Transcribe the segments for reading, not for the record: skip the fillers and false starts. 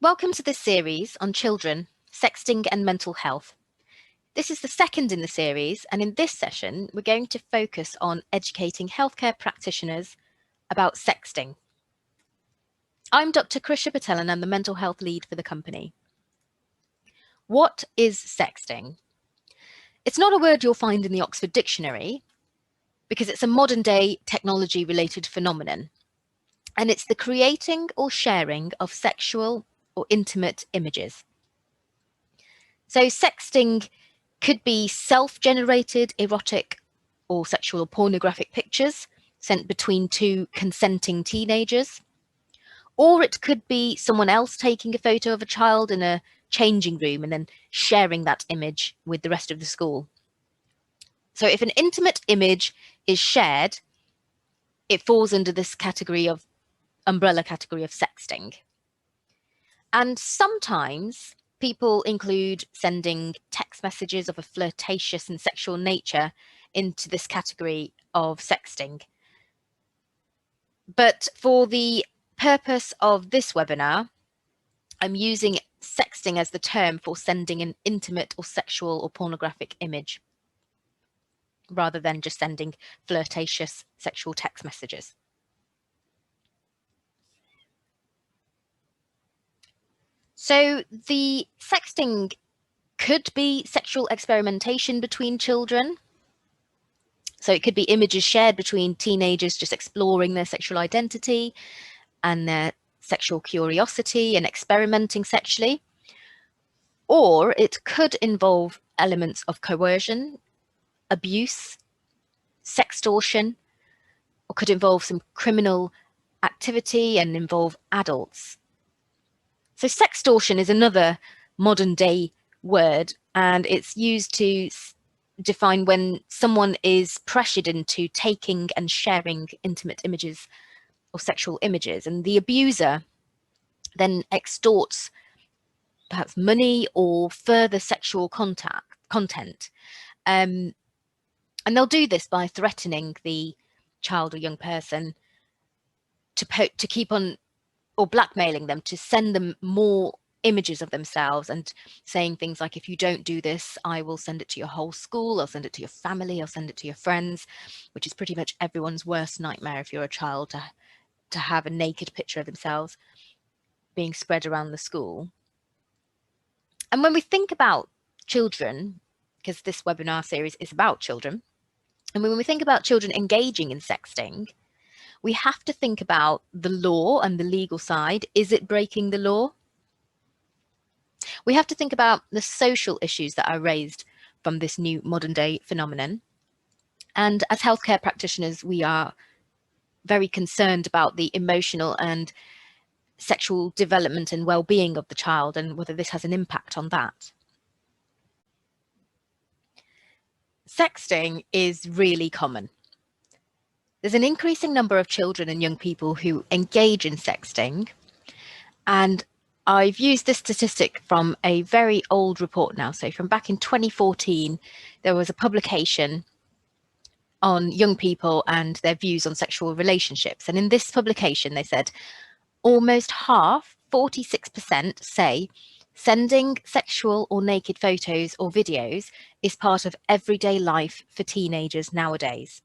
Welcome to this series on children, sexting and mental health. This is the second in the series, and in this session, we're going to focus on educating healthcare practitioners about sexting. I'm Dr. Krisha Patel and I'm the mental health lead for the company. What is sexting? It's not a word you'll find in the Oxford Dictionary because it's a modern day technology related phenomenon, and it's the creating or sharing of sexual or intimate images. So sexting could be self-generated erotic or sexual or pornographic pictures sent between two consenting teenagers, or it could be someone else taking a photo of a child in a changing room and then sharing that image with the rest of the school. So if an intimate image is shared, it falls under this umbrella category of sexting. And sometimes people include sending text messages of a flirtatious and sexual nature into this category of sexting. But for the purpose of this webinar, I'm using sexting as the term for sending an intimate or sexual or pornographic image, rather than just sending flirtatious sexual text messages. So the sexting could be sexual experimentation between children. So it could be images shared between teenagers just exploring their sexual identity and their sexual curiosity and experimenting sexually. Or it could involve elements of coercion, abuse, sextortion, or could involve some criminal activity and involve adults. So sextortion is another modern day word, and it's used to define when someone is pressured into taking and sharing intimate images or sexual images, and the abuser then extorts perhaps money or further sexual content. And they'll do this by threatening the child or young person to keep on, or blackmailing them to send them more images of themselves and saying things like, if you don't do this, I will send it to your whole school, I'll send it to your family, I'll send it to your friends, which is pretty much everyone's worst nightmare if you're a child, to have a naked picture of themselves being spread around the school. And when we think about children, because this webinar series is about children, and when we think about children engaging in sexting, we have to think about the law and the legal side. Is it breaking the law? We have to think about the social issues that are raised from this new modern day phenomenon. And as healthcare practitioners, we are very concerned about the emotional and sexual development and well-being of the child and whether this has an impact on that. Sexting is really common. There's an increasing number of children and young people who engage in sexting, and I've used this statistic from a very old report now. So from back in 2014, there was a publication on young people and their views on sexual relationships. And in this publication, they said almost half, 46%, say sending sexual or naked photos or videos is part of everyday life for teenagers nowadays.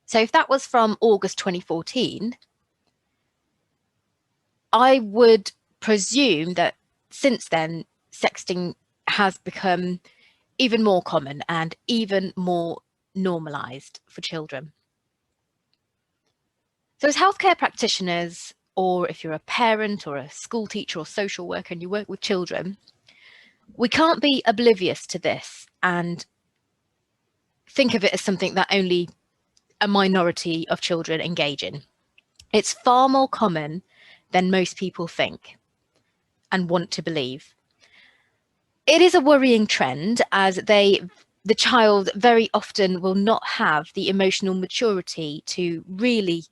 So if that was from August 2014, I would presume that since then, sexting has become even more common and even more normalized for children. So as healthcare practitioners, or if you're a parent or a school teacher or social worker and you work with children, we can't be oblivious to this and think of it as something that only a minority of children engage in. It's far more common than most people think and want to believe. It is a worrying trend, as the child very often will not have the emotional maturity to really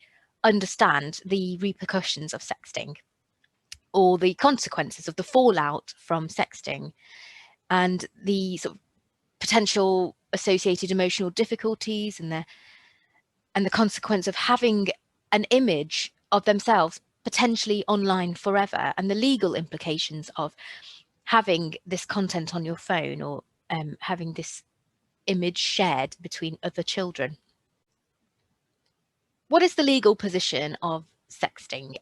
understand the repercussions of sexting or the consequences of the fallout from sexting and the sort of potential associated emotional difficulties and the consequence of having an image of themselves potentially online forever, and the legal implications of having this content on your phone or having this image shared between other children. What is the legal position of sexting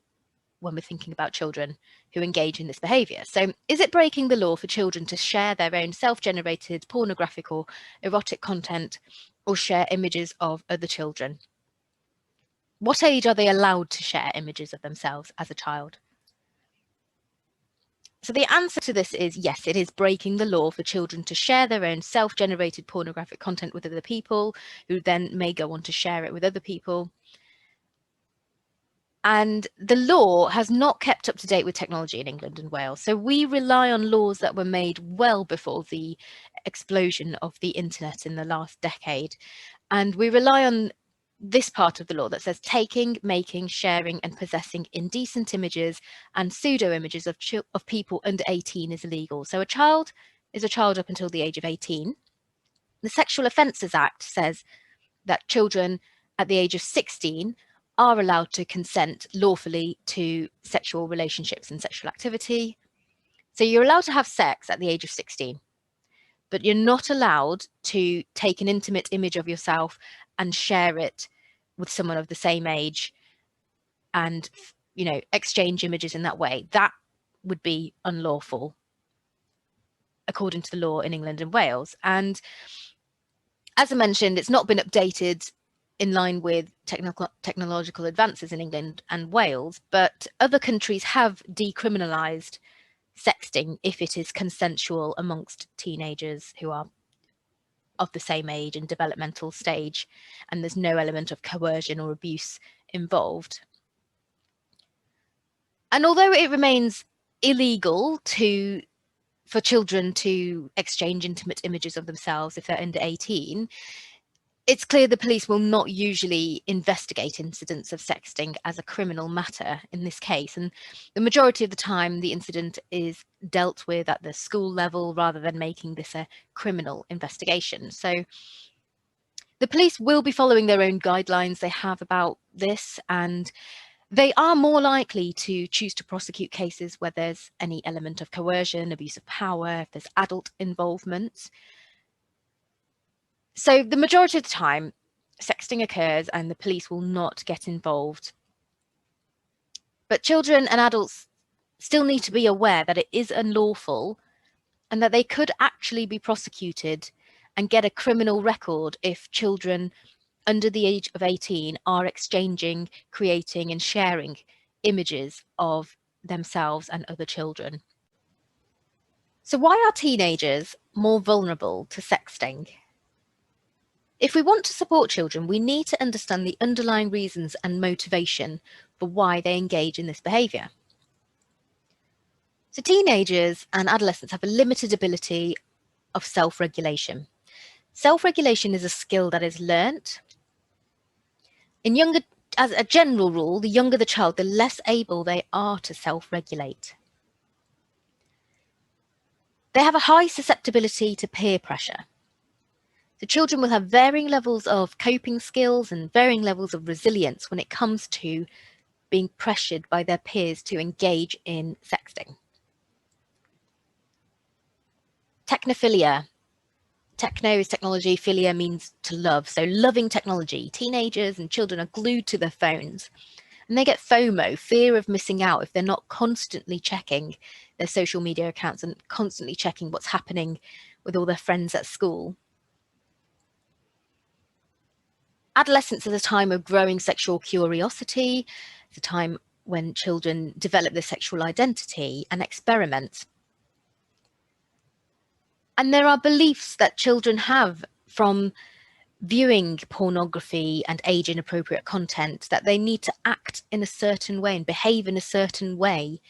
when we're thinking about children who engage in this behaviour? So is it breaking the law for children to share their own self-generated pornographic or erotic content or share images of other children? What age are they allowed to share images of themselves as a child? So the answer to this is yes, it is breaking the law for children to share their own self-generated pornographic content with other people, who then may go on to share it with other people. And the law has not kept up to date with technology in England and Wales. So we rely on laws that were made well before the explosion of the internet in the last decade. And we rely on this part of the law that says taking, making, sharing and possessing indecent images and pseudo images of people under 18 is illegal. So a child is a child up until the age of 18. The Sexual Offences Act says that children at the age of 16 are allowed to consent lawfully to sexual relationships and sexual activity. So you're allowed to have sex at the age of 16, but you're not allowed to take an intimate image of yourself and share it with someone of the same age and, you know, exchange images in that way. That would be unlawful according to the law in England and Wales. And as I mentioned, it's not been updated in line with technological advances in England and Wales, but other countries have decriminalised sexting if it is consensual amongst teenagers who are of the same age and developmental stage, and there's no element of coercion or abuse involved. And although it remains illegal for children to exchange intimate images of themselves if they're under 18, it's clear the police will not usually investigate incidents of sexting as a criminal matter in this case. And the majority of the time, the incident is dealt with at the school level rather than making this a criminal investigation. So the police will be following their own guidelines they have about this, and they are more likely to choose to prosecute cases where there's any element of coercion, abuse of power, if there's adult involvement. So the majority of the time, sexting occurs and the police will not get involved. But children and adults still need to be aware that it is unlawful and that they could actually be prosecuted and get a criminal record if children under the age of 18 are exchanging, creating and sharing images of themselves and other children. So why are teenagers more vulnerable to sexting? If we want to support children, we need to understand the underlying reasons and motivation for why they engage in this behaviour. So teenagers and adolescents have a limited ability of self-regulation. Self-regulation is a skill that is learnt. As a general rule, the younger the child, the less able they are to self-regulate. They have a high susceptibility to peer pressure. So children will have varying levels of coping skills and varying levels of resilience when it comes to being pressured by their peers to engage in sexting. Technophilia. Techno is technology, philia means to love. So loving technology. Teenagers and children are glued to their phones. And they get FOMO, fear of missing out, if they're not constantly checking their social media accounts and constantly checking what's happening with all their friends at school. Adolescence is a time of growing sexual curiosity. It's a time when children develop their sexual identity and experiment. And there are beliefs that children have from viewing pornography and age inappropriate content that they need to act in a certain way and behave in a certain way,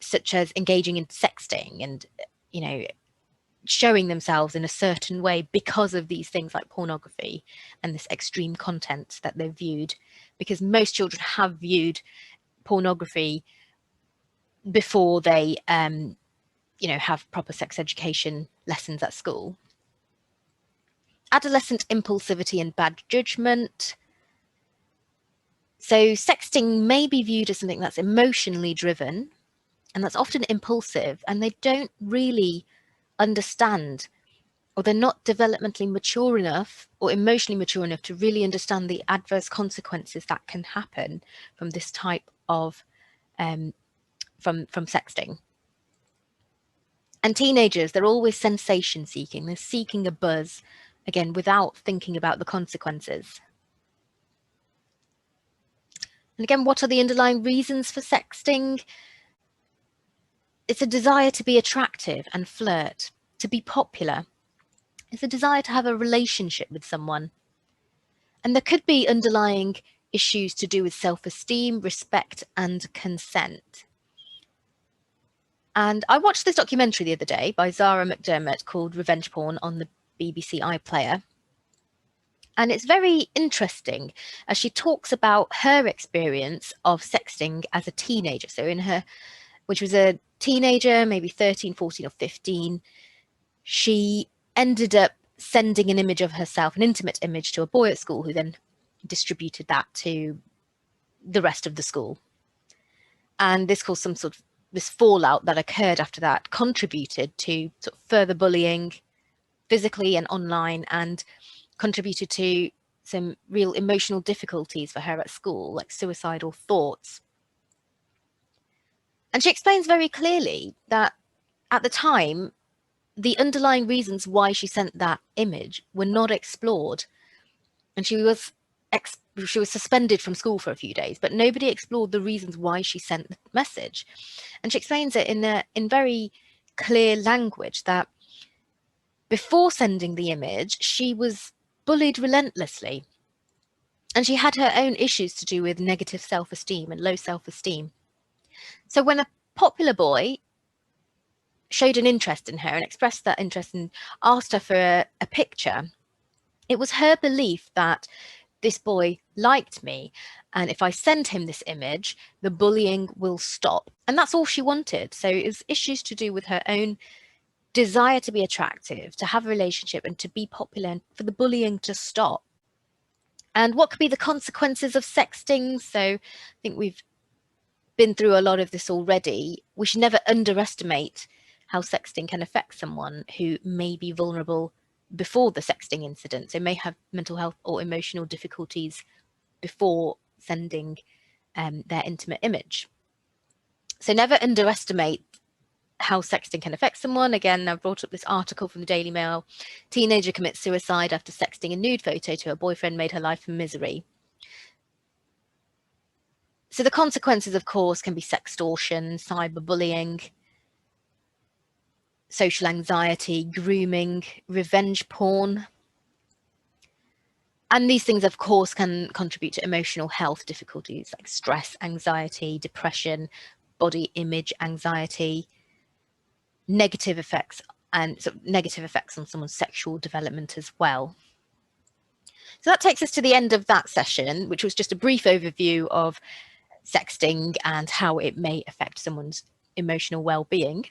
such as engaging in sexting and, you know, showing themselves in a certain way because of these things like pornography and this extreme content that they've viewed, because most children have viewed pornography before they you know, have proper sex education lessons at school. Adolescent impulsivity and bad judgment. So sexting may be viewed as something that's emotionally driven, and that's often impulsive, and they don't really understand, or they're not developmentally mature enough or emotionally mature enough to really understand the adverse consequences that can happen from this type of from sexting. And teenagers, they're always sensation seeking. They're seeking a buzz, again, without thinking about the consequences. And again, what are the underlying reasons for sexting? It's a desire to be attractive and flirt, to be popular. It's a desire to have a relationship with someone. And there could be underlying issues to do with self-esteem, respect, and consent. And I watched this documentary the other day by Zara McDermott called Revenge Porn on the BBC iPlayer. And it's very interesting as she talks about her experience of sexting as a teenager. So when she was a teenager, maybe 13, 14 or 15, she ended up sending an image of herself, an intimate image, to a boy at school who then distributed that to the rest of the school. And this caused some sort of this fallout that occurred after that, contributed to sort of further bullying physically and online, and contributed to some real emotional difficulties for her at school, like suicidal thoughts. And she explains very clearly that at the time, the underlying reasons why she sent that image were not explored. And she was suspended from school for a few days, but nobody explored the reasons why she sent the message. And she explains it in very clear language that before sending the image, she was bullied relentlessly. And she had her own issues to do with negative self-esteem and low self-esteem. So when a popular boy showed an interest in her and expressed that interest and asked her for a picture, it was her belief that this boy liked me, and if I send him this image, the bullying will stop. And that's all she wanted. So it was issues to do with her own desire to be attractive, to have a relationship, and to be popular, and for the bullying to stop. And what could be the consequences of sexting? So I think we've been through a lot of this already. We should never underestimate how sexting can affect someone who may be vulnerable before the sexting incident. They may have mental health or emotional difficulties before sending their intimate image. So never underestimate how sexting can affect someone. Again, I've brought up this article from the Daily Mail. Teenager commits suicide after sexting a nude photo to her boyfriend made her life a misery. So the consequences, of course, can be sextortion, cyberbullying, social anxiety, grooming, revenge porn. And these things, of course, can contribute to emotional health difficulties like stress, anxiety, depression, body image anxiety, negative effects, and sort of negative effects on someone's sexual development as well. So that takes us to the end of that session, which was just a brief overview of sexting and how it may affect someone's emotional well-being.